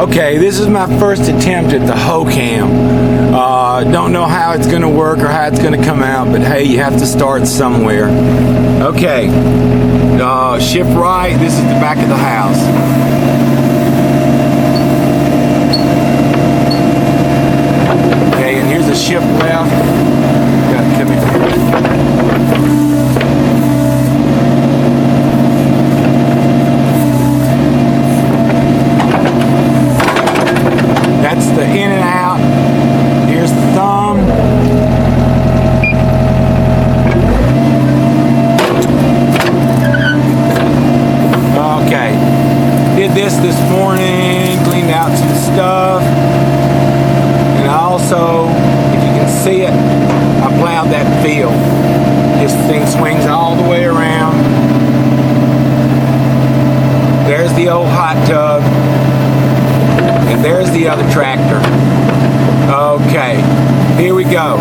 Okay, this is my first attempt at the hoe cam. Don't know how it's going to work or how it's going to come out, but hey, you have to start somewhere. Okay, shift right. This is the back of the house. Okay, and here's a shift left. Got to come in. That's the in and out. Here's the thumb. Okay. Did this morning, cleaned out some stuff. And I also, if you can see it, I plowed that field. This thing swings all the way around. There's the old hot tub. And there's the other tractor. Okay, here we go.